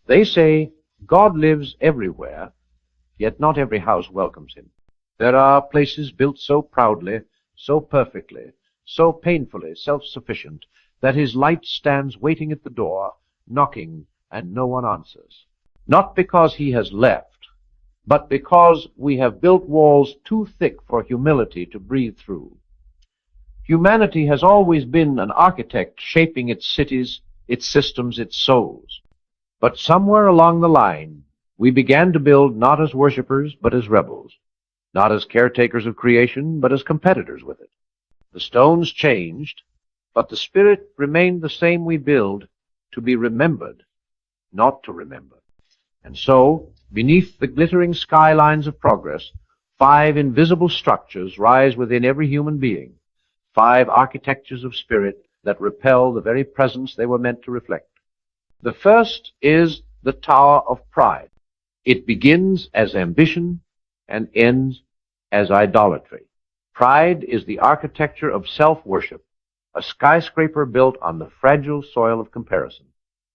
They say God lives everywhere, yet not every house welcomes him. There are places built so proudly, so perfectly, so painfully self-sufficient, that his light stands waiting at the door, knocking, and no one answers. Not because he has left, but because we have built walls too thick for humility to breathe through. Humanity has always been an architect shaping its cities, its systems, its souls. But somewhere along the line, we began to build not as worshippers, but as rebels, not as caretakers of creation, but as competitors with it. The stones changed, but the spirit remained the same. We build to be remembered, not to remember. And so, beneath the glittering skylines of progress, 5 invisible structures rise within every human being, 5 architectures of spirit that repel the very presence they were meant to reflect. The first is the Tower of Pride. It begins as ambition and ends as idolatry. Pride is the architecture of self-worship, a skyscraper built on the fragile soil of comparison.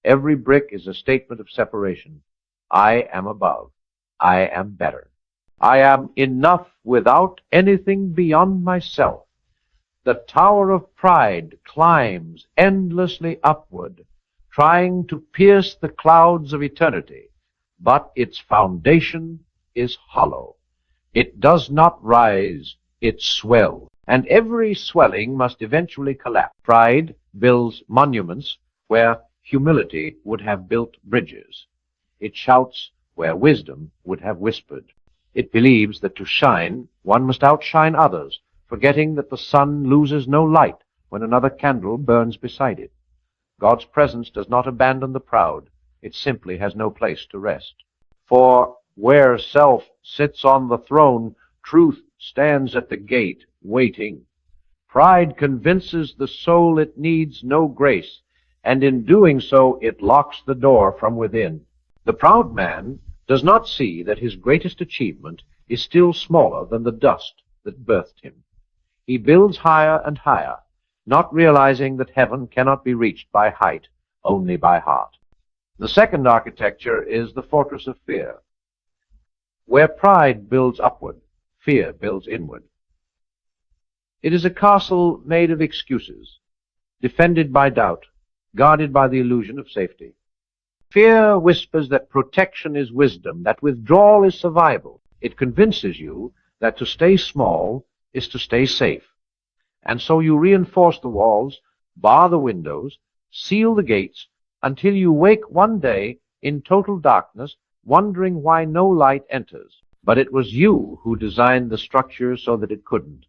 Every brick is a statement of separation. I am above. I am better. I am enough without anything beyond myself. The Tower of Pride climbs endlessly upward, trying to pierce the clouds of eternity, but its foundation is hollow. It does not rise, it swells, and every swelling must eventually collapse. Pride builds monuments where humility would have built bridges. It shouts where wisdom would have whispered. It believes that to shine, one must outshine others, forgetting that the sun loses no light when another candle burns beside it. God's presence does not abandon the proud. It simply has no place to rest. For where self sits on the throne, truth stands at the gate, waiting. Pride convinces the soul it needs no grace, and in doing so it locks the door from within. The proud man does not see that his greatest achievement is still smaller than the dust that birthed him. He builds higher and higher, not realizing that heaven cannot be reached by height, only by heart. The second architecture is the fortress of fear. Where pride builds upward, fear builds inward. It is a castle made of excuses, defended by doubt, guarded by the illusion of safety. Fear whispers that protection is wisdom, that withdrawal is survival. It convinces you that to stay small is to stay safe. And so you reinforce the walls, bar the windows, seal the gates, until you wake one day in total darkness, wondering why no light enters. But it was you who designed the structure so that it couldn't.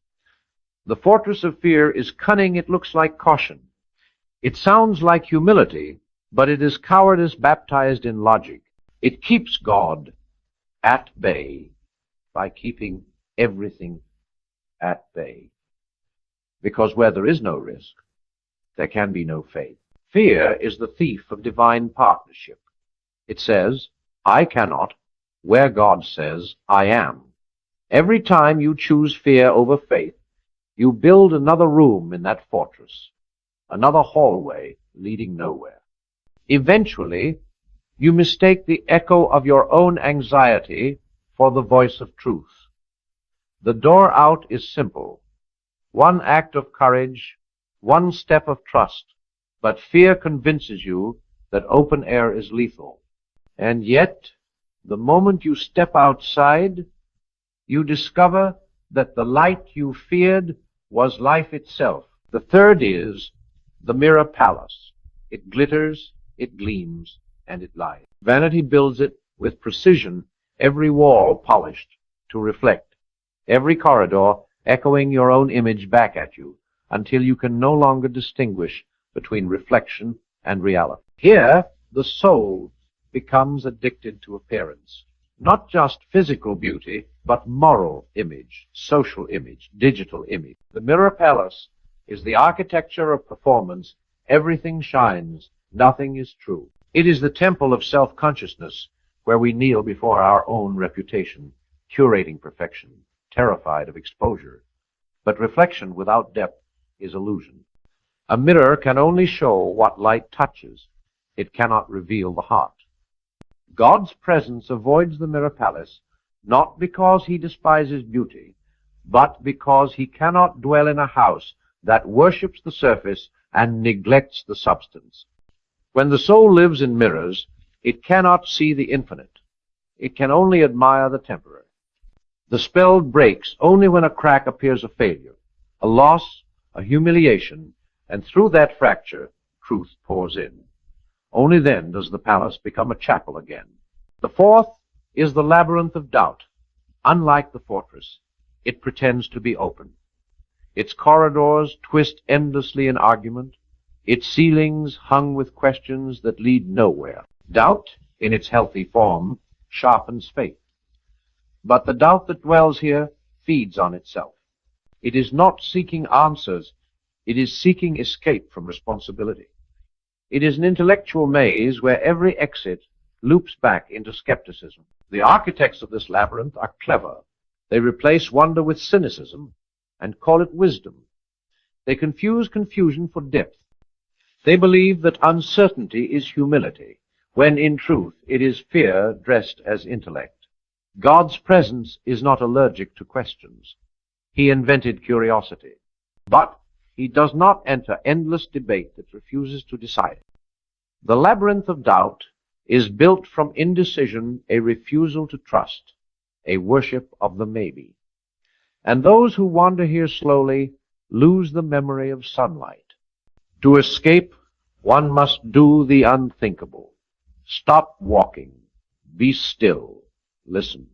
The fortress of fear is cunning. It looks like caution. It sounds like humility, but it is cowardice baptized in logic. It keeps God at bay by keeping everything at bay. Because where there is no risk, there can be no faith. Fear is the thief of divine partnership. It says, I cannot, where God says, I am. Every time you choose fear over faith, you build another room in that fortress, another hallway leading nowhere. Eventually, you mistake the echo of your own anxiety for the voice of truth. The door out is simple. One act of courage, one step of trust, but fear convinces you that open air is lethal. And yet, the moment you step outside, you discover that the light you feared was life itself. The third is the mirror palace. It glitters, it gleams, and it lies. Vanity builds it with precision, every wall polished to reflect, every corridor echoing your own image back at you, until you can no longer distinguish between reflection and reality. Here, the soul becomes addicted to appearance. Not just physical beauty, but moral image, social image, digital image. The mirror palace is the architecture of performance. Everything shines, nothing is true. It is the temple of self-consciousness, where we kneel before our own reputation, curating perfection, terrified of exposure. But reflection without depth is illusion. A mirror can only show what light touches. It cannot reveal the heart. God's presence avoids the mirror palace, not because he despises beauty, but because he cannot dwell in a house that worships the surface and neglects the substance. When the soul lives in mirrors, it cannot see the infinite. It can only admire the temporary. The spell breaks only when a crack appears a failure, a loss, a humiliation, and through that fracture, truth pours in. Only then does the palace become a chapel again. The fourth is the labyrinth of doubt. Unlike the fortress, it pretends to be open. Its corridors twist endlessly in argument, its ceilings hung with questions that lead nowhere. Doubt, in its healthy form, sharpens faith. But the doubt that dwells here feeds on itself. It is not seeking answers, it is seeking escape from responsibility. It is an intellectual maze where every exit loops back into skepticism. The architects of this labyrinth are clever. They replace wonder with cynicism and call it wisdom. They confuse confusion for depth. They believe that uncertainty is humility, when in truth it is fear dressed as intellect. God's presence is not allergic to questions. He invented curiosity. But he does not enter endless debate that refuses to decide. The labyrinth of doubt is built from indecision, a refusal to trust, a worship of the maybe. And those who wander here slowly lose the memory of sunlight. To escape, one must do the unthinkable. Stop walking. Be still. Listen.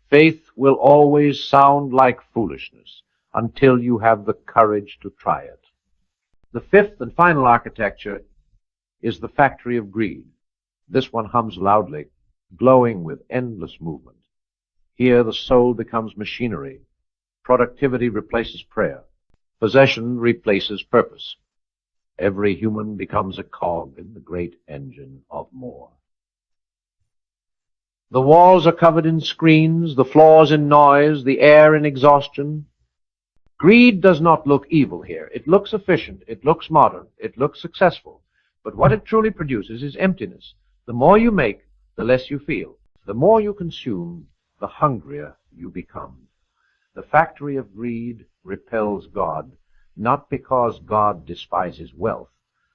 Faith will always sound like foolishness until you have the courage to try it. The fifth and final architecture is the factory of greed. This one hums loudly, glowing with endless movement. Here the soul becomes machinery. Productivity replaces prayer. Possession replaces purpose. Every human becomes a cog in the great engine of more. The walls are covered in screens, the floors in noise, the air in exhaustion. Greed does not look evil here. It looks efficient, it looks modern, it looks successful. But what it truly produces is emptiness. The more you make, the less you feel. The more you consume, the hungrier you become. The factory of greed repels God, not because God despises wealth,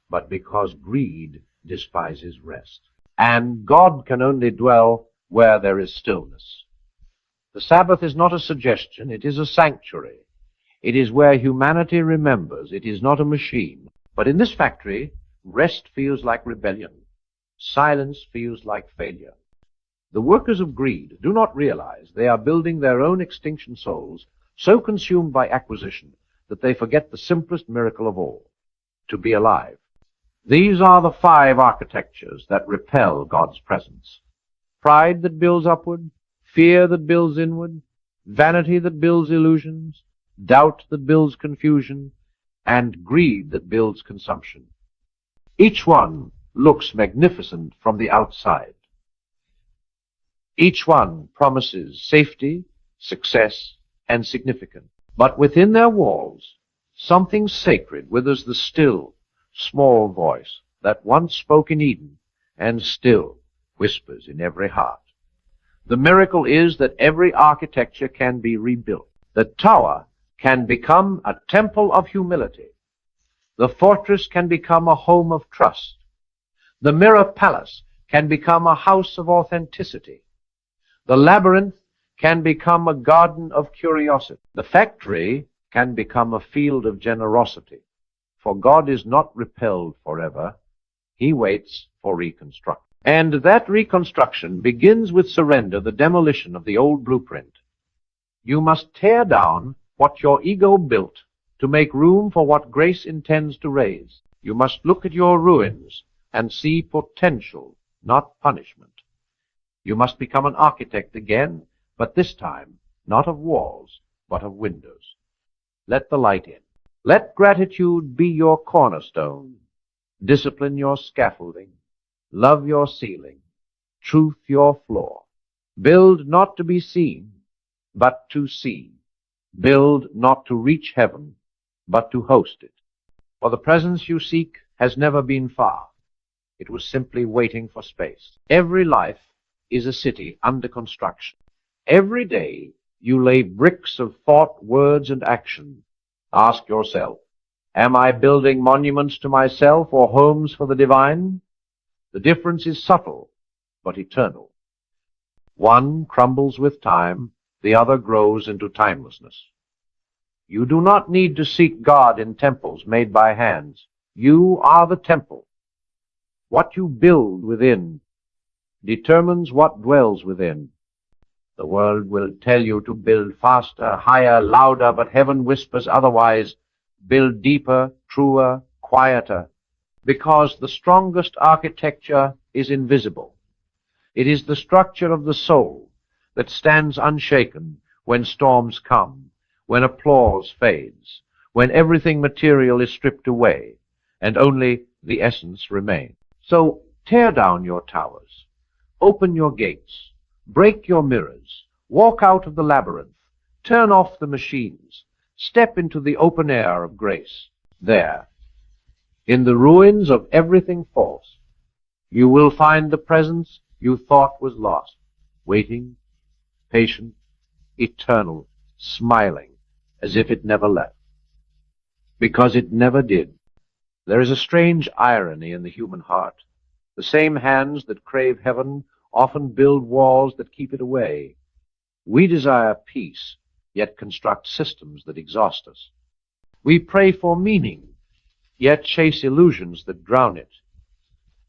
but because greed despises rest. And God can only dwell where there is stillness. The Sabbath is not a suggestion, it is a sanctuary. It is where humanity remembers. It is not a machine. But in this factory, rest feels like rebellion. Silence feels like failure. The workers of greed do not realize they are building their own extinction souls, so consumed by acquisition that they forget the simplest miracle of all, to be alive. These are the 5 architectures that repel God's presence. Pride that builds upward, fear that builds inward, vanity that builds illusions, doubt that builds confusion, and greed that builds consumption. Each one looks magnificent from the outside. Each one promises safety, success, and significance. But within their walls, something sacred withers the still, small voice that once spoke in Eden and still whispers in every heart. The miracle is that every architecture can be rebuilt. The tower can become a temple of humility. The fortress can become a home of trust. The mirror palace can become a house of authenticity. The labyrinth can become a garden of curiosity. The factory can become a field of generosity. For God is not repelled forever. He waits for reconstruction. And that reconstruction begins with surrender, the demolition of the old blueprint. You must tear down what your ego built to make room for what grace intends to raise. You must look at your ruins and see potential, not punishment. You must become an architect again, but this time not of walls, but of windows. Let the light in. Let gratitude be your cornerstone, discipline your scaffolding, love your ceiling, truth your floor. Build not to be seen, but to see. Build not to reach heaven, but to host it. For the presence you seek has never been far. It was simply waiting for space. Every life is a city under construction. Every day you lay bricks of thought, words, and action. Ask yourself, am I building monuments to myself or homes for the divine? The difference is subtle, but eternal. One crumbles with time, the other grows into timelessness. You do not need to seek God in temples made by hands. You are the temple. What you build within determines what dwells within. The world will tell you to build faster, higher, louder, but heaven whispers otherwise. Build deeper, truer, quieter, because the strongest architecture is invisible. It is the structure of the soul that stands unshaken when storms come, when applause fades, when everything material is stripped away, and only the essence remains. So tear down your towers, open your gates, break your mirrors, walk out of the labyrinth, turn off the machines, step into the open air of grace. There, in the ruins of everything false, you will find the presence you thought was lost, waiting, patient, eternal, smiling, as if it never left. Because it never did. There is a strange irony in the human heart. The same hands that crave heaven often build walls that keep it away. We desire peace, yet construct systems that exhaust us. We pray for meaning, yet chase illusions that drown it.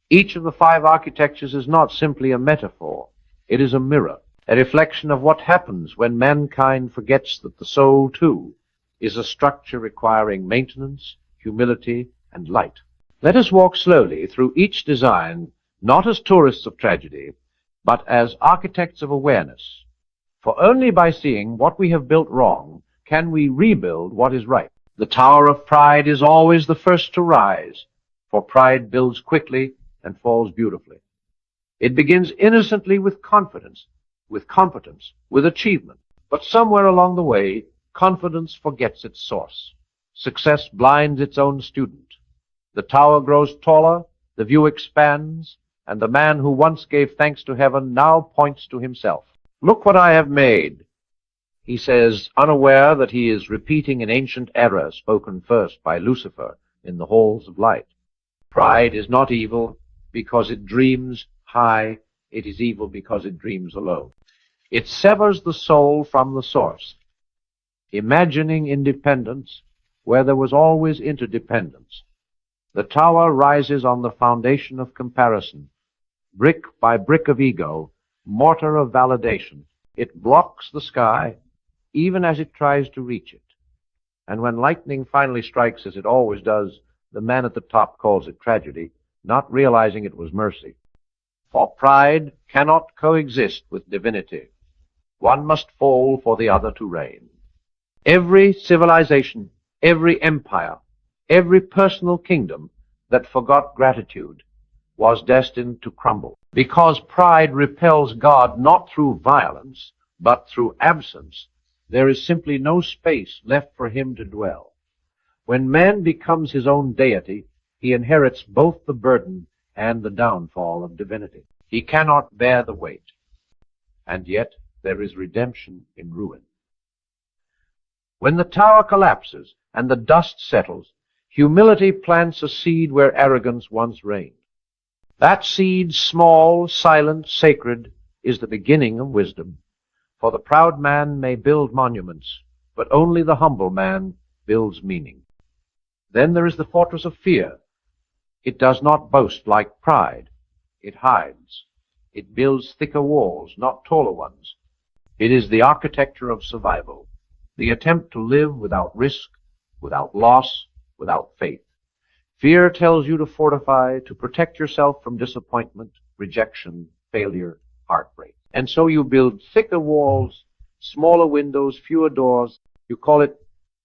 Each of the 5 architectures is not simply a metaphor. It is a mirror, a reflection of what happens when mankind forgets that the soul, too, is a structure requiring maintenance, humility, and light. Let us walk slowly through each design, not as tourists of tragedy, but as architects of awareness. For only by seeing what we have built wrong can we rebuild what is right. The tower of pride is always the first to rise, for pride builds quickly and falls beautifully. It begins innocently with confidence, with competence, with achievement. But somewhere along the way, confidence forgets its source. Success blinds its own student. The tower grows taller, the view expands, and the man who once gave thanks to heaven now points to himself. Look what I have made, he says, unaware that he is repeating an ancient error spoken first by Lucifer in the halls of light. Pride is not evil because it dreams high. It is evil because it dreams alone. It severs the soul from the source, imagining independence where there was always interdependence. The tower rises on the foundation of comparison, brick by brick of ego, mortar of validation. It blocks the sky even as it tries to reach it. And when lightning finally strikes, as it always does, the man at the top calls it tragedy, not realizing it was mercy. For pride cannot coexist with divinity. One must fall for the other to reign. Every civilization, every empire, every personal kingdom that forgot gratitude was destined to crumble, because pride repels God not through violence, but through absence. There is simply no space left for him to dwell. When man becomes his own deity, he inherits both the burden and the downfall of divinity. He cannot bear the weight. And yet there is redemption in ruin. When the tower collapses and the dust settles, humility plants a seed where arrogance once reigned. That seed, small, silent, sacred, is the beginning of wisdom. For the proud man may build monuments, but only the humble man builds meaning. Then there is the fortress of fear. It does not boast like pride. It hides. It builds thicker walls, not taller ones. It is the architecture of survival, the attempt to live without risk, without loss, without faith. Fear tells you to fortify, to protect yourself from disappointment, rejection, failure, heartbreak. And so you build thicker walls, smaller windows, fewer doors. You call it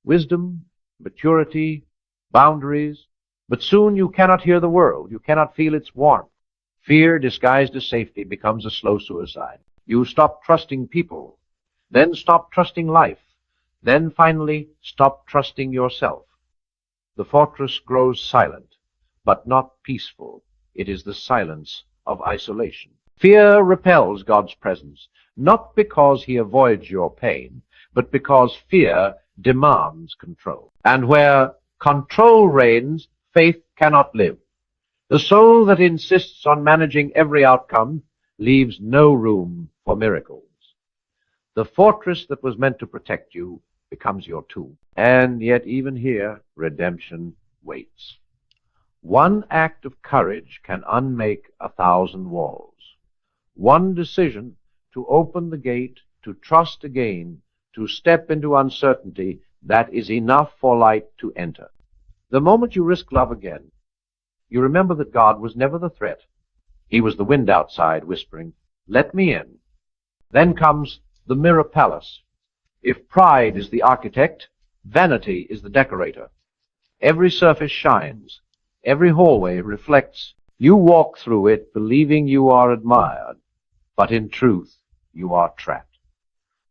wisdom, maturity, boundaries. But soon you cannot hear the world. You cannot feel its warmth. Fear disguised as safety becomes a slow suicide. You stop trusting people, then stop trusting life, then finally stop trusting yourself. The fortress grows silent, but not peaceful. It is the silence of isolation. Fear repels God's presence, not because he avoids your pain, but because fear demands control. And where control reigns, faith cannot live. The soul that insists on managing every outcome leaves no room for miracles. The fortress that was meant to protect you becomes your tomb. And yet even here, redemption waits. One act of courage can unmake 1,000 walls. One decision to open the gate, to trust again, to step into uncertainty, that is enough for light to enter. The moment you risk love again, you remember that God was never the threat. He was the wind outside whispering, "Let me in." Then comes the mirror palace. If pride is the architect, vanity is the decorator. Every surface shines. Every hallway reflects. You walk through it believing you are admired, but in truth you are trapped.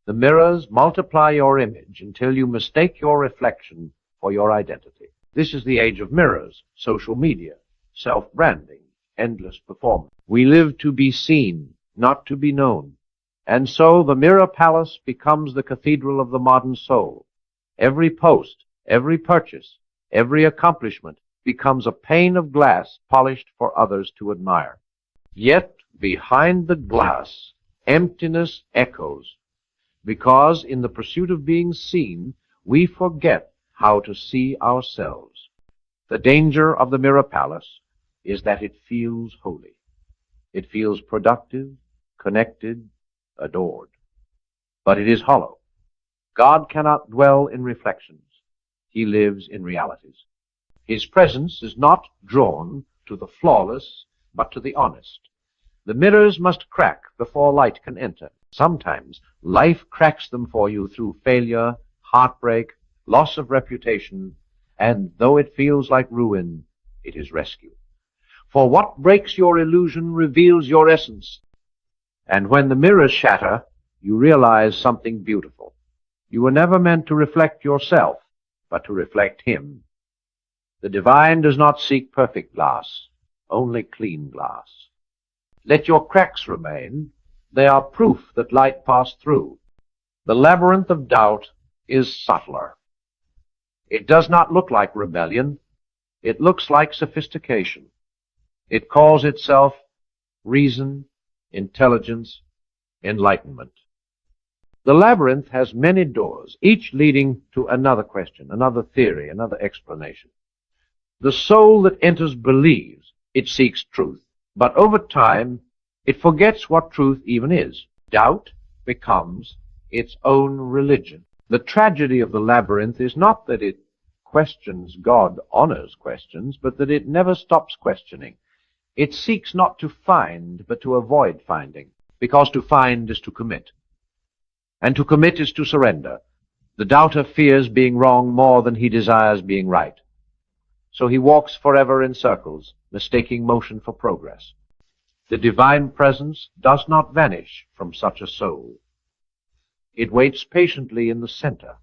The mirrors multiply your image until you mistake your reflection for your identity. This is the age of mirrors, social media, self-branding, endless performance. We live to be seen, not to be known. And so the mirror palace becomes the cathedral of the modern soul. Every post, every purchase, every accomplishment becomes a pane of glass polished for others to admire. Yet behind the glass, emptiness echoes, because in the pursuit of being seen, we forget how to see ourselves. The danger of the mirror palace is that it feels holy. It feels productive, connected, adored. But it is hollow. God cannot dwell in reflections. He lives in realities. His presence is not drawn to the flawless, but to the honest. The mirrors must crack before light can enter. Sometimes life cracks them for you through failure, heartbreak, loss of reputation, and though it feels like ruin, it is rescue. For what breaks your illusion reveals your essence. And when the mirrors shatter, you realize something beautiful. You were never meant to reflect yourself, but to reflect Him. The divine does not seek perfect glass, only clean glass. Let your cracks remain. They are proof that light passed through. The labyrinth of doubt is subtler. It does not look like rebellion. It looks like sophistication. It calls itself reason, intelligence, enlightenment. The labyrinth has many doors, each leading to another question, another theory, another explanation. The soul that enters believes. It seeks truth. But over time, it forgets what truth even is. Doubt becomes its own religion. The tragedy of the labyrinth is not that it questions God, honors questions, but that it never stops questioning. It seeks not to find, but to avoid finding, because to find is to commit. And to commit is to surrender. The doubter fears being wrong more than he desires being right. So he walks forever in circles, mistaking motion for progress. The divine presence does not vanish from such a soul. It waits patiently in the center,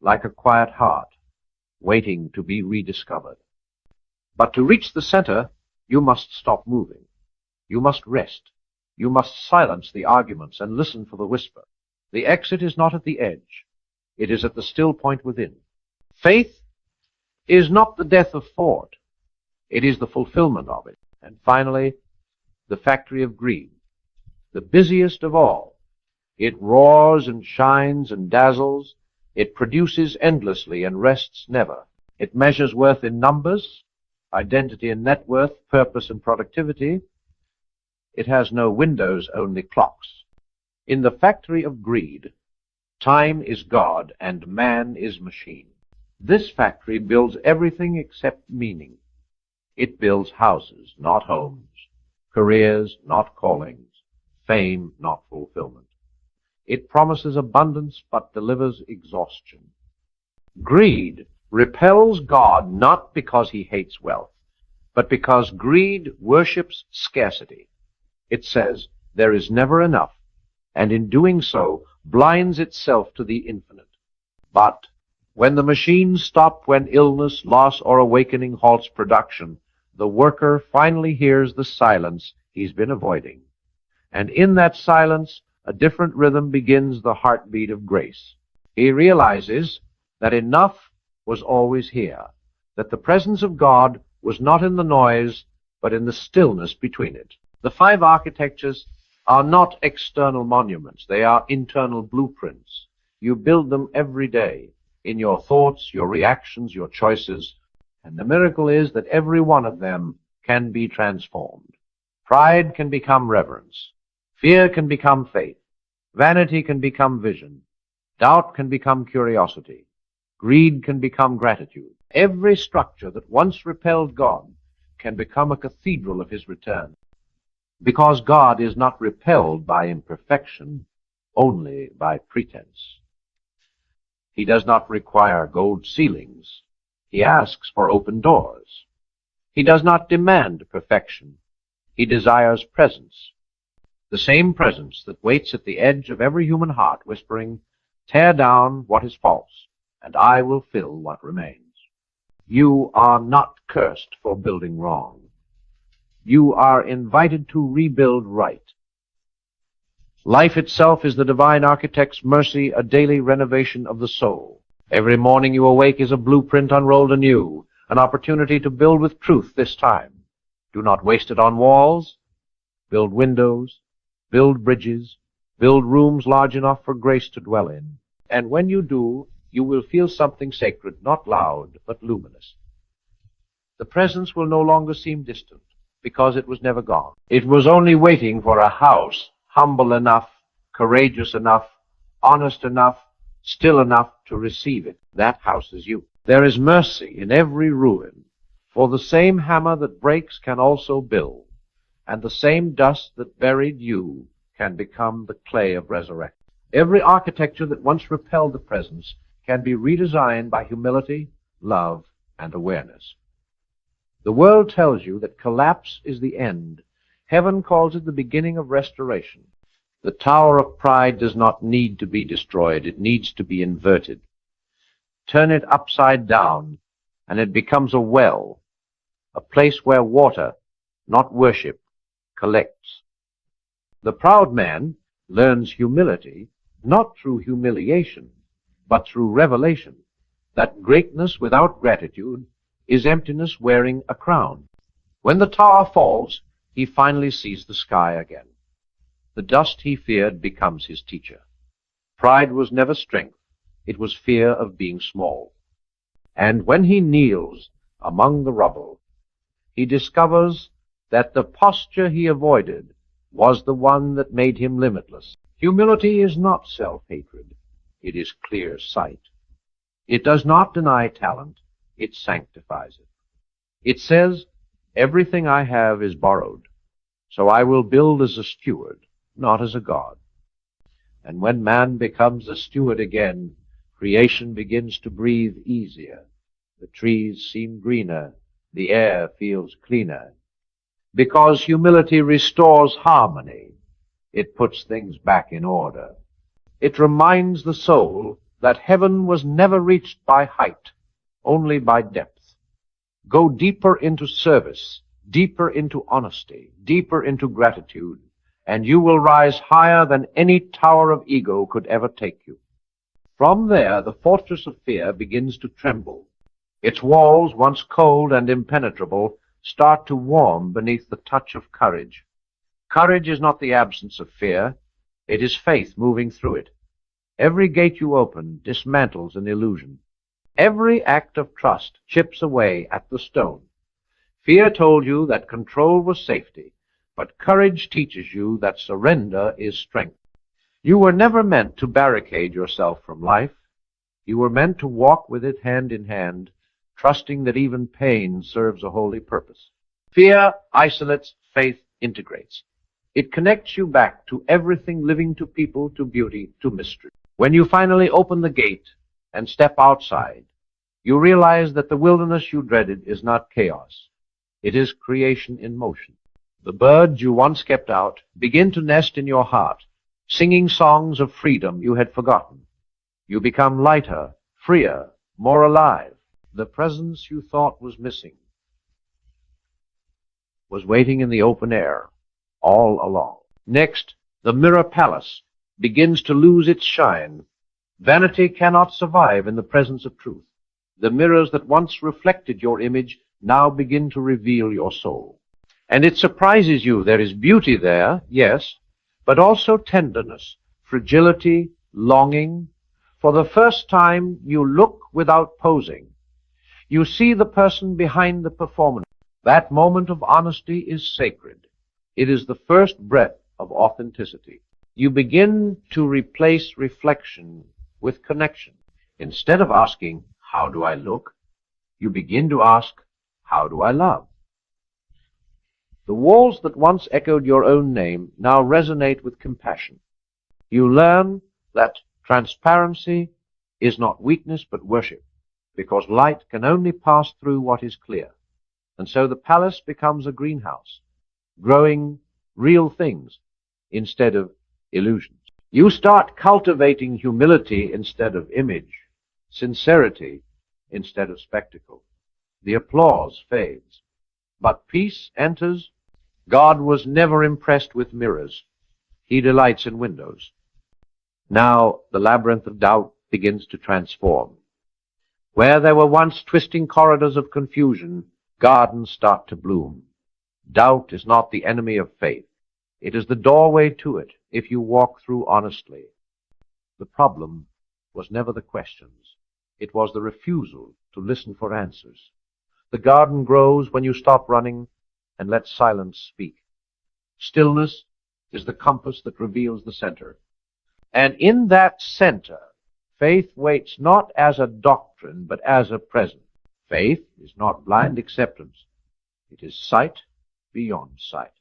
like a quiet heart, waiting to be rediscovered. But to reach the center, you must stop moving. You must rest. You must silence the arguments and listen for the whisper. The exit is not at the edge. It is at the still point within. Faith is not the death of thought. It is the fulfillment of it. And finally, the factory of greed, the busiest of all. It roars and shines and dazzles. It produces endlessly and rests never. It measures worth in numbers, identity and net worth, purpose and productivity. It has no windows, only clocks. In the factory of greed, time is God and man is machine. This factory builds everything except meaning. It builds houses, not homes, careers, not callings, fame, not fulfillment. It promises abundance but delivers exhaustion. Greed repels God not because he hates wealth, but because greed worships scarcity. It says there is never enough, and in doing so blinds itself to the infinite. But when the machines stop, when illness, loss, or awakening halts production, the worker finally hears the silence he's been avoiding. And in that silence, a different rhythm begins the heartbeat of grace. He realizes that enough was always here, that the presence of God was not in the noise, but in the stillness between it. The 5 architectures are not external monuments. They are internal blueprints. You build them every day in your thoughts, your reactions, your choices. And the miracle is that every one of them can be transformed. Pride can become reverence. Fear can become faith. Vanity can become vision. Doubt can become curiosity. Greed can become gratitude. Every structure that once repelled God can become a cathedral of his return. Because God is not repelled by imperfection, only by pretense. He does not require gold ceilings. He asks for open doors. He does not demand perfection. He desires presence. The same presence that waits at the edge of every human heart, whispering, "Tear down what is false, and I will fill what remains." You are not cursed for building wrong. You are invited to rebuild right. Life itself is the divine architect's mercy, a daily renovation of the soul. Every morning you awake is a blueprint unrolled anew, an opportunity to build with truth this time. Do not waste it on walls. Build windows, build bridges, build rooms large enough for grace to dwell in. And when you do, you will feel something sacred, not loud, but luminous. The presence will no longer seem distant, because it was never gone. It was only waiting for a house humble enough, courageous enough, honest enough, still enough to receive it. That house is you. There is mercy in every ruin, for the same hammer that breaks can also build, and the same dust that buried you can become the clay of resurrection. Every architecture that once repelled the presence can be redesigned by humility, love, and awareness. The world tells you that collapse is the end. Heaven calls it the beginning of restoration. The tower of pride does not need to be destroyed. It needs to be inverted. Turn it upside down, and it becomes a well, a place where water, not worship, collects. The proud man learns humility not through humiliation, but through revelation, that greatness without gratitude is emptiness wearing a crown. When the tower falls, he finally sees the sky again. The dust he feared becomes his teacher. Pride was never strength. It was fear of being small. And when he kneels among the rubble, he discovers that the posture he avoided was the one that made him limitless. Humility is not self-hatred. It is clear sight. It does not deny talent. It sanctifies it. It says, "Everything I have is borrowed, so I will build as a steward, not as a god." And when man becomes a steward again, creation begins to breathe easier. The trees seem greener. The air feels cleaner. Because humility restores harmony. It puts things back in order. It reminds the soul that heaven was never reached by height, only by depth. Go deeper into service, deeper into honesty, deeper into gratitude, and you will rise higher than any tower of ego could ever take you. From there, the fortress of fear begins to tremble. Its walls, once cold and impenetrable, start to warm beneath the touch of courage. Courage is not the absence of fear. It is faith moving through it. Every gate you open dismantles an illusion. Every act of trust chips away at the stone. Fear told you that control was safety, but courage teaches you that surrender is strength. You were never meant to barricade yourself from life. You were meant to walk with it hand in hand, trusting that even pain serves a holy purpose. Fear isolates, faith integrates. It connects you back to everything living, to people, to beauty, to mystery. When you finally open the gate and step outside, you realize that the wilderness you dreaded is not chaos. It is creation in motion. The birds you once kept out begin to nest in your heart, singing songs of freedom you had forgotten. You become lighter, freer, more alive. The presence you thought was missing was waiting in the open air all along. Next, the mirror palace begins to lose its shine. Vanity cannot survive in the presence of truth. The mirrors that once reflected your image now begin to reveal your soul. And it surprises you. There is beauty there, yes, but also tenderness, fragility, longing. For the first time, you look without posing. You see the person behind the performance. That moment of honesty is sacred. It is the first breath of authenticity. You begin to replace reflection with connection. Instead of asking, "How do I look?" you begin to ask, "How do I love?" The walls that once echoed your own name now resonate with compassion. You learn that transparency is not weakness but worship, because light can only pass through what is clear. And so the palace becomes a greenhouse, growing real things instead of illusions. You start cultivating humility instead of image, sincerity instead of spectacle. The applause fades, but peace enters. God was never impressed with mirrors. He delights in windows. Now the labyrinth of doubt begins to transform. Where there were once twisting corridors of confusion, gardens start to bloom. Doubt is not the enemy of faith. It is the doorway to it if you walk through honestly. The problem was never the questions. It was the refusal to listen for answers. The garden grows when you stop running and let silence speak. Stillness is the compass that reveals the center. And in that center, faith waits not as a doctrine, but as a presence. Faith is not blind acceptance. It is sight beyond sight.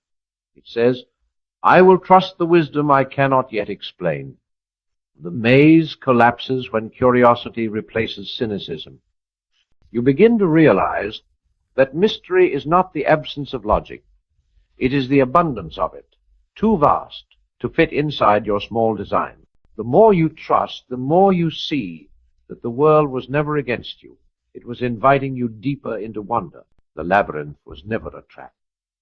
It says, "I will trust the wisdom I cannot yet explain." The maze collapses when curiosity replaces cynicism. You begin to realize that mystery is not the absence of logic. It is the abundance of it, too vast to fit inside your small design. The more you trust, the more you see that the world was never against you. It was inviting you deeper into wonder. The labyrinth was never a trap.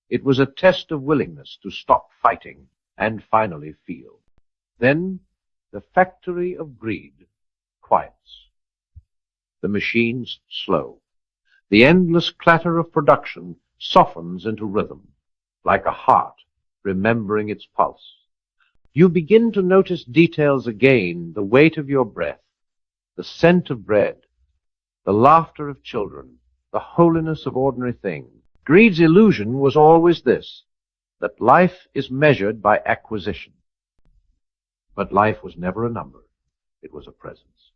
It was a test of willingness to stop fighting and finally feel. Then the factory of greed quiets. The machines slow. The endless clatter of production softens into rhythm, like a heart remembering its pulse. You begin to notice details again, the weight of your breath, the scent of bread, the laughter of children, the holiness of ordinary things. Greed's illusion was always this, that life is measured by acquisition. But life was never a number. It was a presence.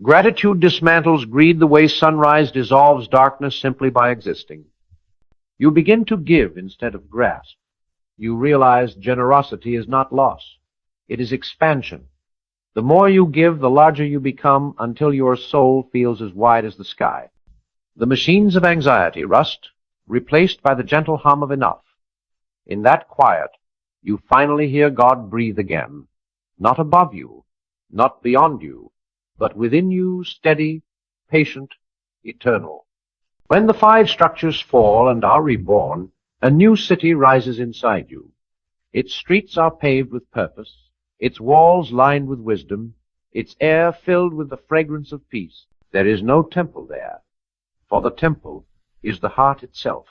Gratitude dismantles greed the way sunrise dissolves darkness simply by existing. You begin to give instead of grasp. You realize generosity is not loss. It is expansion. The more you give, the larger you become until your soul feels as wide as the sky. The machines of anxiety rust, replaced by the gentle hum of enough. In that quiet, you finally hear God breathe again, not above you, not beyond you, but within you, steady, patient, eternal. When the five structures fall and are reborn, a new city rises inside you. Its streets are paved with purpose, its walls lined with wisdom, its air filled with the fragrance of peace. There is no temple there, for the temple is the heart itself.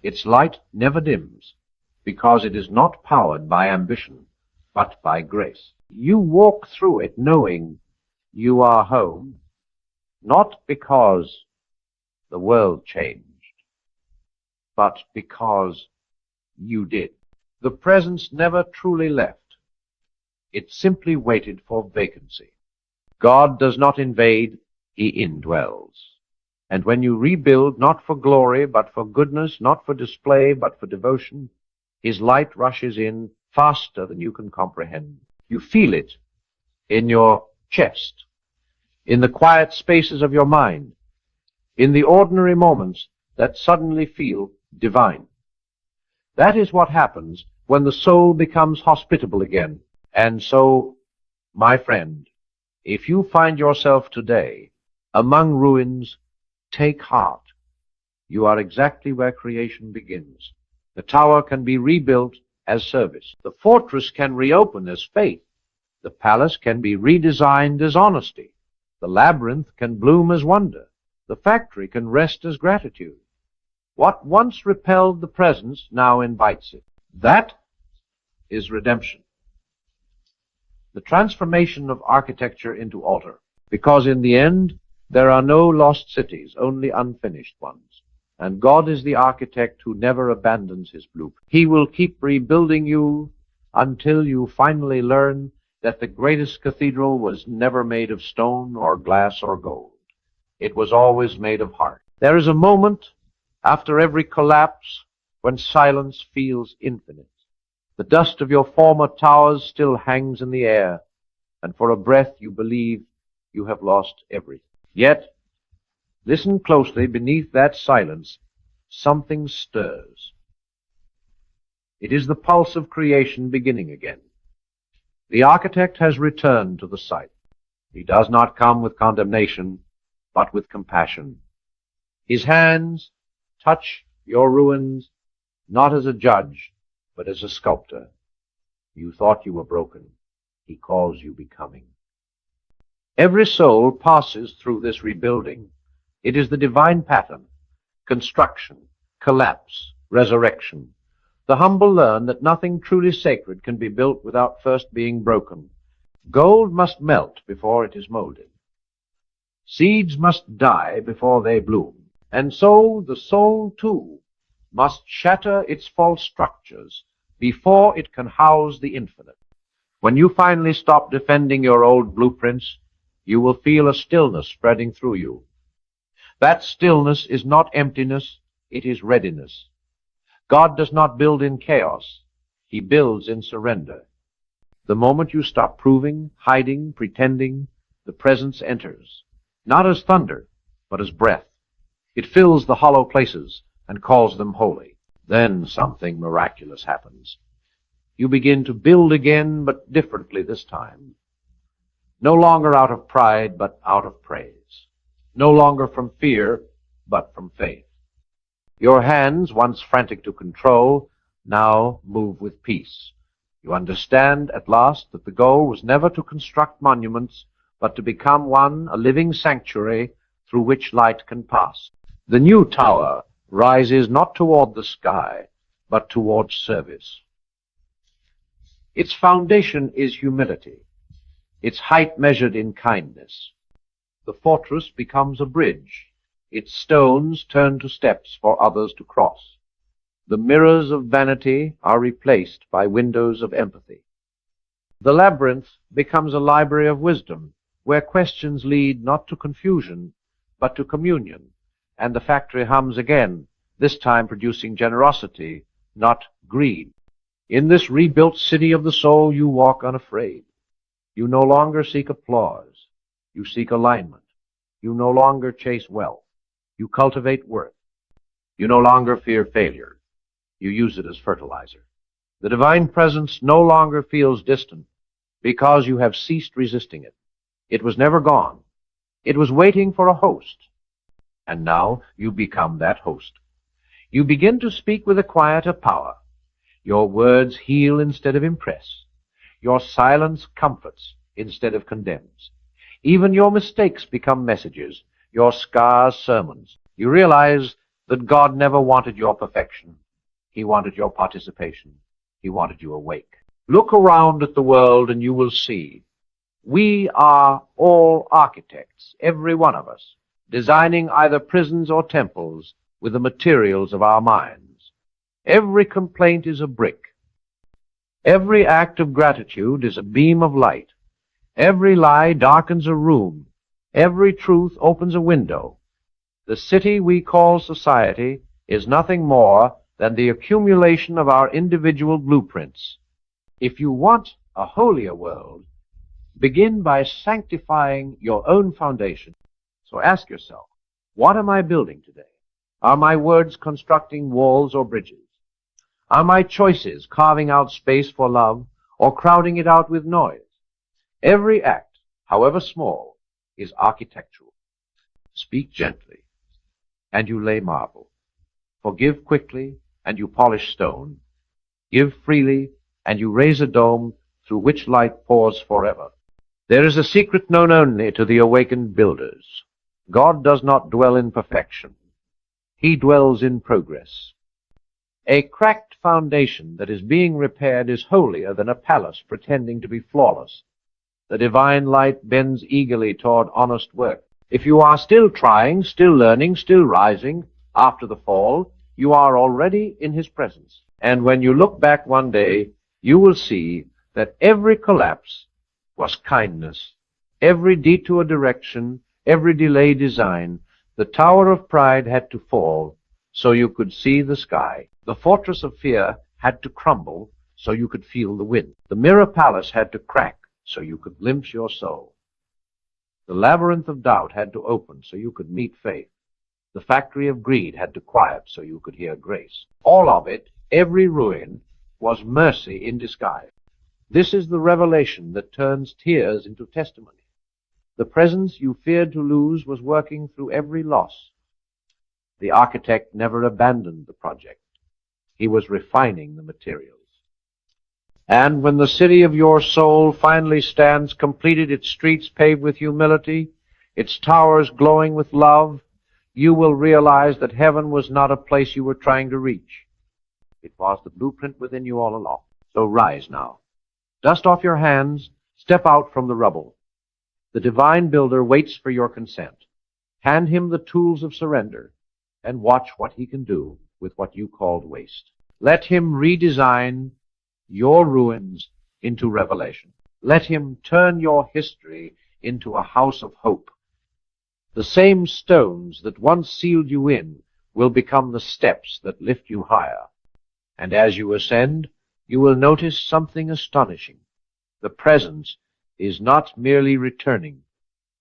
Its light never dims, because it is not powered by ambition, but by grace. You walk through it knowing you are home, not because the world changed, but because you did. The presence never truly left. It simply waited for vacancy. God does not invade, he indwells. And when you rebuild, not for glory, but for goodness, not for display, but for devotion, his light rushes in faster than you can comprehend. You feel it in your chest, in the quiet spaces of your mind, in the ordinary moments that suddenly feel divine. That is what happens when the soul becomes hospitable again. And so, my friend, if you find yourself today among ruins, take heart. You are exactly where creation begins. The tower can be rebuilt as service. The fortress can reopen as faith. The palace can be redesigned as honesty. The labyrinth can bloom as wonder. The factory can rest as gratitude. What once repelled the presence now invites it. That is redemption. The transformation of architecture into altar. Because in the end, there are no lost cities, only unfinished ones. And God is the architect who never abandons his blueprint. He will keep rebuilding you until you finally learn that the greatest cathedral was never made of stone or glass or gold. It was always made of heart. There is a moment after every collapse when silence feels infinite. The dust of your former towers still hangs in the air, and for a breath you believe you have lost everything. Yet, listen closely, beneath that silence, something stirs. It is the pulse of creation beginning again. The architect has returned to the site. He does not come with condemnation, but with compassion. His hands touch your ruins, not as a judge, but as a sculptor. You thought you were broken. He calls you becoming. Every soul passes through this rebuilding. It is the divine pattern: construction, collapse, resurrection. The humble learn that nothing truly sacred can be built without first being broken. Gold must melt before it is molded. Seeds must die before they bloom. And so the soul, too, must shatter its false structures before it can house the infinite. When you finally stop defending your old blueprints, you will feel a stillness spreading through you. That stillness is not emptiness, it is readiness. God does not build in chaos. He builds in surrender. The moment you stop proving, hiding, pretending, the presence enters, not as thunder, but as breath. It fills the hollow places and calls them holy. Then something miraculous happens. You begin to build again, but differently this time. No longer out of pride, but out of praise. No longer from fear, but from faith. Your hands, once frantic to control, now move with peace. You understand at last that the goal was never to construct monuments, but to become one, a living sanctuary through which light can pass. The new tower rises not toward the sky, but towards service. Its foundation is humility, its height measured in kindness. The fortress becomes a bridge, its stones turn to steps for others to cross. The mirrors of vanity are replaced by windows of empathy. The labyrinth becomes a library of wisdom, where questions lead not to confusion, but to communion, and the factory hums again, this time producing generosity, not greed. In this rebuilt city of the soul, you walk unafraid. You no longer seek applause. You seek alignment. You no longer chase wealth. You cultivate worth. You no longer fear failure. You use it as fertilizer. The divine presence no longer feels distant because you have ceased resisting it. It was never gone. It was waiting for a host. And now you become that host. You begin to speak with a quieter power. Your words heal instead of impress. Your silence comforts instead of condemns. Even your mistakes become messages, your scars sermons. You realize that God never wanted your perfection. He wanted your participation. He wanted you awake. Look around at the world and you will see. We are all architects, every one of us, designing either prisons or temples with the materials of our minds. Every complaint is a brick. Every act of gratitude is a beam of light. Every lie darkens a room. Every truth opens a window. The city we call society is nothing more than the accumulation of our individual blueprints. If you want a holier world, begin by sanctifying your own foundation. So ask yourself, what am I building today? Are my words constructing walls or bridges? Are my choices carving out space for love or crowding it out with noise? Every act, however small, is architectural. Speak gently, and you lay marble. forgive quickly, and you polish stone. Give freely, and you raise a dome through which light pours forever. There is a secret known only to the awakened builders. God does not dwell in perfection. He dwells in progress. A cracked foundation that is being repaired is holier than a palace pretending to be flawless. The divine light bends eagerly toward honest work. If you are still trying, still learning, still rising after the fall, you are already in His presence. And when you look back one day, you will see that every collapse was kindness, every detour direction, every delay design. The tower of pride had to fall so you could see the sky. The fortress of fear had to crumble so you could feel the wind. The mirror palace had to crack so you could glimpse your soul. The labyrinth of doubt had to open so you could meet faith. The factory of greed had to quiet so you could hear grace. All of it, every ruin, was mercy in disguise. This is the revelation that turns tears into testimony. The presence you feared to lose was working through every loss. The architect never abandoned the project. He was refining the materials. And when the city of your soul finally stands completed, its streets paved with humility, its towers glowing with love, you will realize that heaven was not a place you were trying to reach. It was the blueprint within you all along. So rise now. Dust off your hands. Step out from the rubble. The divine builder waits for your consent. Hand him the tools of surrender and watch what he can do with what you called waste. Let him redesign your ruins into revelation. Let him turn your history into a house of hope. The same stones that once sealed you in will become the steps that lift you higher. And as you ascend, you will notice something astonishing. The presence is not merely returning.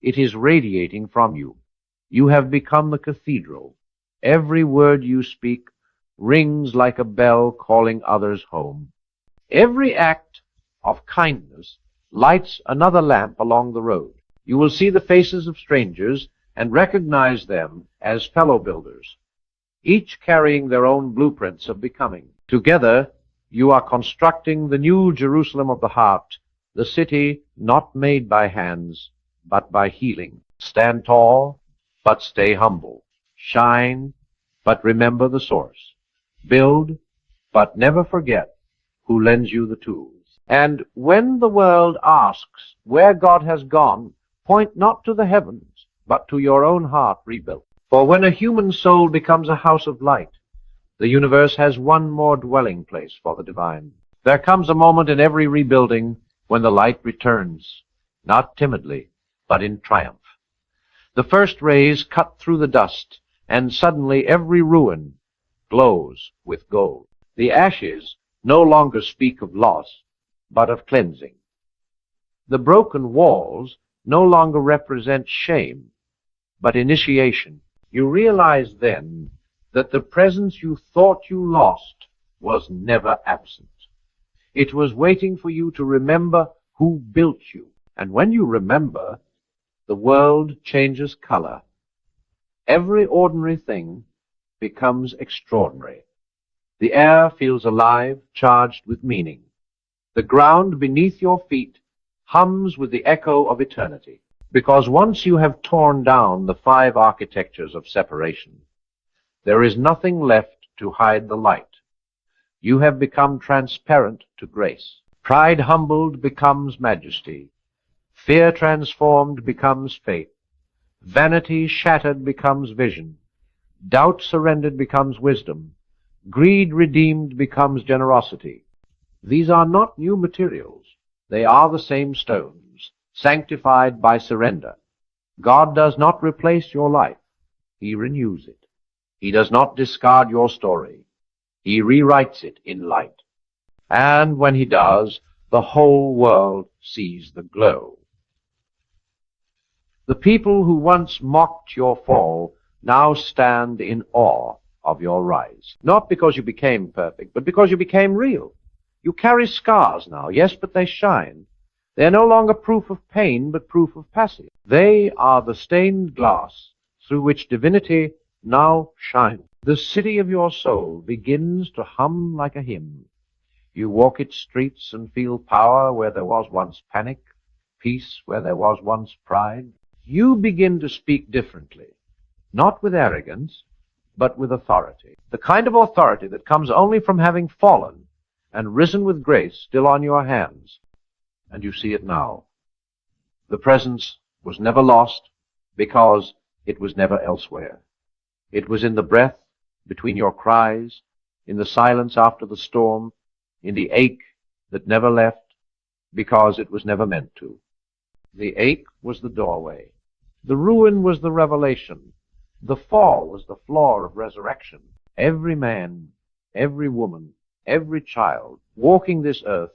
It is radiating from you. You have become the cathedral. Every word you speak rings like a bell calling others home. Every act of kindness lights another lamp along the road. You will see the faces of strangers and recognize them as fellow builders, each carrying their own blueprints of becoming. Together, you are constructing the new Jerusalem of the heart, the city not made by hands, but by healing. Stand tall, but stay humble. Shine, but remember the source. Build, but never forget who lends you the tools. And when the world asks where God has gone, point not to the heavens, but to your own heart rebuilt. For when a human soul becomes a house of light, the universe has one more dwelling place for the divine. There comes a moment in every rebuilding when the light returns, not timidly, but in triumph. The first rays cut through the dust, and suddenly every ruin glows with gold. The ashes no longer speak of loss, but of cleansing. The broken walls no longer represent shame, but initiation. You realize then that the presence you thought you lost was never absent. It was waiting for you to remember who built you. And when you remember, the world changes color. Every ordinary thing becomes extraordinary. The air feels alive, charged with meaning. The ground beneath your feet hums with the echo of eternity. Because once you have torn down the 5 architectures of separation, there is nothing left to hide the light. You have become transparent to grace. Pride humbled becomes majesty. Fear transformed becomes faith. Vanity shattered becomes vision. Doubt surrendered becomes wisdom. Greed redeemed becomes generosity. These are not new materials. They are the same stones, sanctified by surrender. God does not replace your life. He renews it. He does not discard your story. He rewrites it in light. And when he does, the whole world sees the glow. The people who once mocked your fall now stand in awe of your rise. Not because you became perfect, but because you became real. You carry scars now, yes, but they shine. They are no longer proof of pain, but proof of passage. They are the stained glass through which divinity now shines. The city of your soul begins to hum like a hymn. You walk its streets and feel power where there was once panic, peace where there was once pride. You begin to speak differently, not with arrogance, but with authority. The kind of authority that comes only from having fallen and risen with grace still on your hands. And you see it now. The presence was never lost because it was never elsewhere. It was in the breath between your cries, in the silence after the storm, in the ache that never left because it was never meant to. The ache was the doorway. The ruin was the revelation. The fall was the floor of resurrection. Every man, every woman, every child walking this earth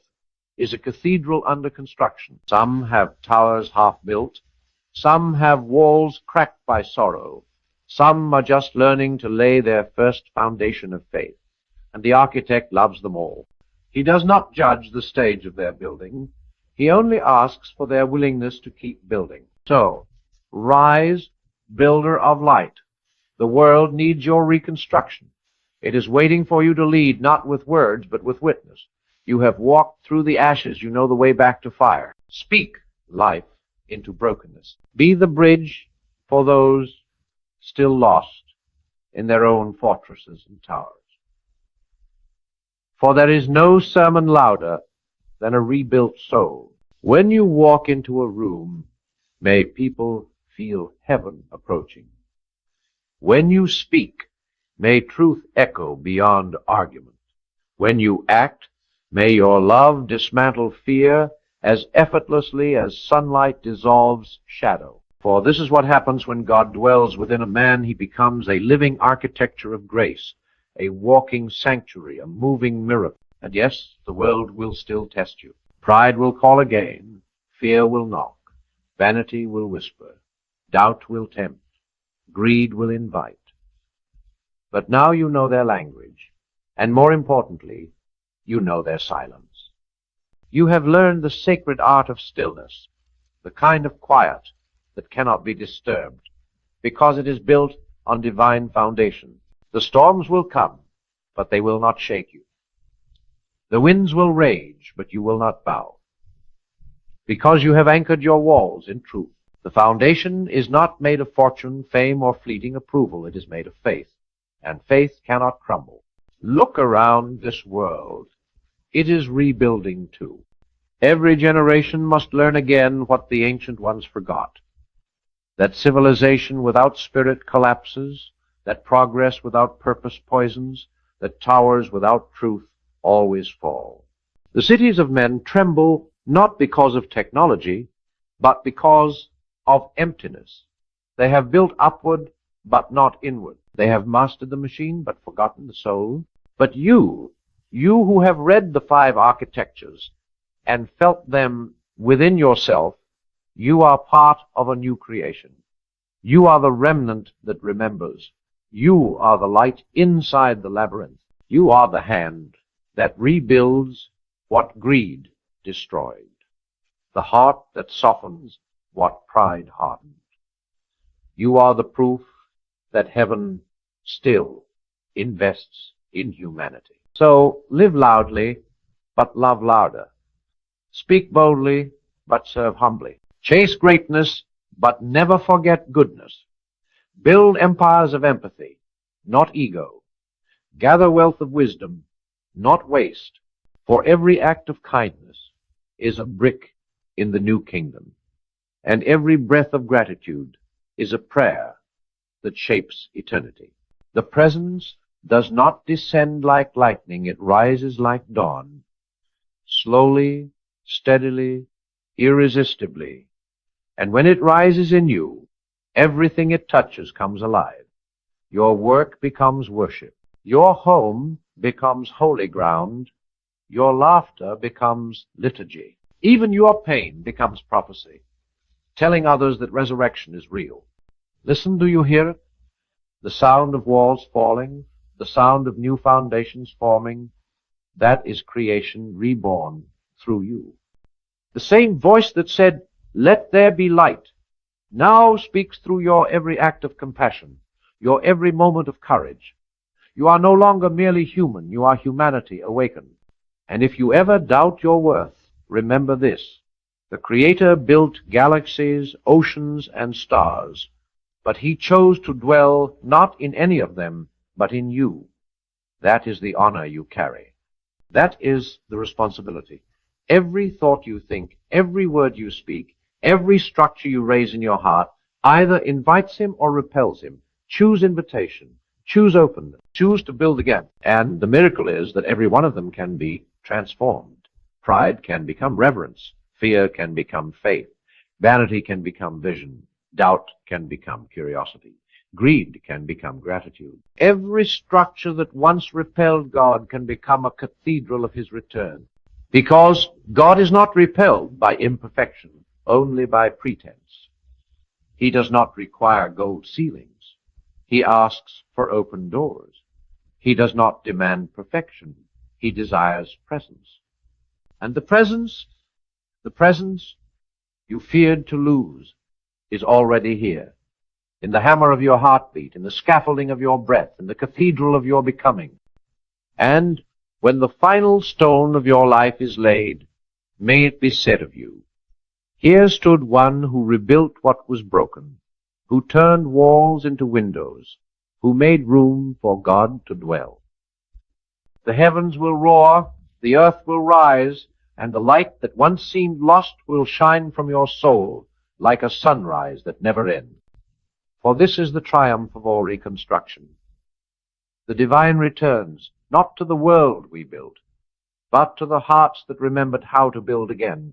is a cathedral under construction. Some have towers half built. Some have walls cracked by sorrow. Some are just learning to lay their first foundation of faith. And the architect loves them all. He does not judge the stage of their building. He only asks for their willingness to keep building. So, rise, builder of light. The world needs your reconstruction. It is waiting for you to lead, not with words, but with witness. You have walked through the ashes. You know the way back to fire. Speak life into brokenness. Be the bridge for those still lost in their own fortresses and towers. For there is no sermon louder than a rebuilt soul. When you walk into a room, may people feel heaven approaching. When you speak, may truth echo beyond argument. When you act, may your love dismantle fear as effortlessly as sunlight dissolves shadow. For this is what happens when God dwells within a man. He becomes a living architecture of grace, a walking sanctuary, a moving miracle. And yes, the world will still test you. Pride will call again. Fear will knock. Vanity will whisper. Doubt will tempt. Greed will invite. But now you know their language, and more importantly, you know their silence. You have learned the sacred art of stillness, the kind of quiet that cannot be disturbed, because it is built on divine foundation. The storms will come, but they will not shake you. The winds will rage, but you will not bow, because you have anchored your walls in truth. The foundation is not made of fortune, fame, or fleeting approval. It is made of faith, and faith cannot crumble. Look around this world. It is rebuilding too. Every generation must learn again what the ancient ones forgot, that civilization without spirit collapses, that progress without purpose poisons, that towers without truth always fall. The cities of men tremble not because of technology, but because of emptiness. They have built upward, but not inward. They have mastered the machine, but forgotten the soul. But you who have read the 5 architectures and felt them within yourself, you are part of a new creation. You are the remnant that remembers. You are the light inside the labyrinth. You are the hand that rebuilds what greed destroyed, the heart that softens what pride hardened. You are the proof that heaven still invests in humanity. So live loudly, but love louder. Speak boldly, but serve humbly. Chase greatness, but never forget goodness. Build empires of empathy, not ego. Gather wealth of wisdom, not waste. For every act of kindness is a brick in the new kingdom, and every breath of gratitude is a prayer that shapes eternity. The presence does not descend like lightning, it rises like dawn, slowly, steadily, irresistibly. And when it rises in you, everything it touches comes alive. Your work becomes worship. Your home becomes holy ground. Your laughter becomes liturgy. Even your pain becomes prophecy, telling others that resurrection is real. Listen, do you hear it? The sound of walls falling, the sound of new foundations forming, that is creation reborn through you. The same voice that said, "Let there be light," now speaks through your every act of compassion, your every moment of courage, You are no longer merely human, you are humanity awakened. And if you ever doubt your worth, remember this. The Creator built galaxies, oceans, and stars, but He chose to dwell not in any of them, but in you. That is the honor you carry. That is the responsibility. Every thought you think, every word you speak, every structure you raise in your heart either invites Him or repels Him. Choose invitation. Choose openness. Choose to build again. And the miracle is that every one of them can be transformed. Pride can become reverence. Fear can become faith. Vanity can become vision. Doubt can become curiosity. Greed can become gratitude. Every structure that once repelled God can become a cathedral of His return. Because God is not repelled by imperfection, only by pretense. He does not require gold ceilings. He asks for open doors. He does not demand perfection. He desires presence. And the presence you feared to lose is already here. In the hammer of your heartbeat, in the scaffolding of your breath, in the cathedral of your becoming. And when the final stone of your life is laid, may it be said of you, here stood one who rebuilt what was broken, who turned walls into windows, who made room for God to dwell. The heavens will roar, the earth will rise, and the light that once seemed lost will shine from your soul like a sunrise that never ends. For this is the triumph of all reconstruction. The divine returns, not to the world we built, but to the hearts that remembered how to build again,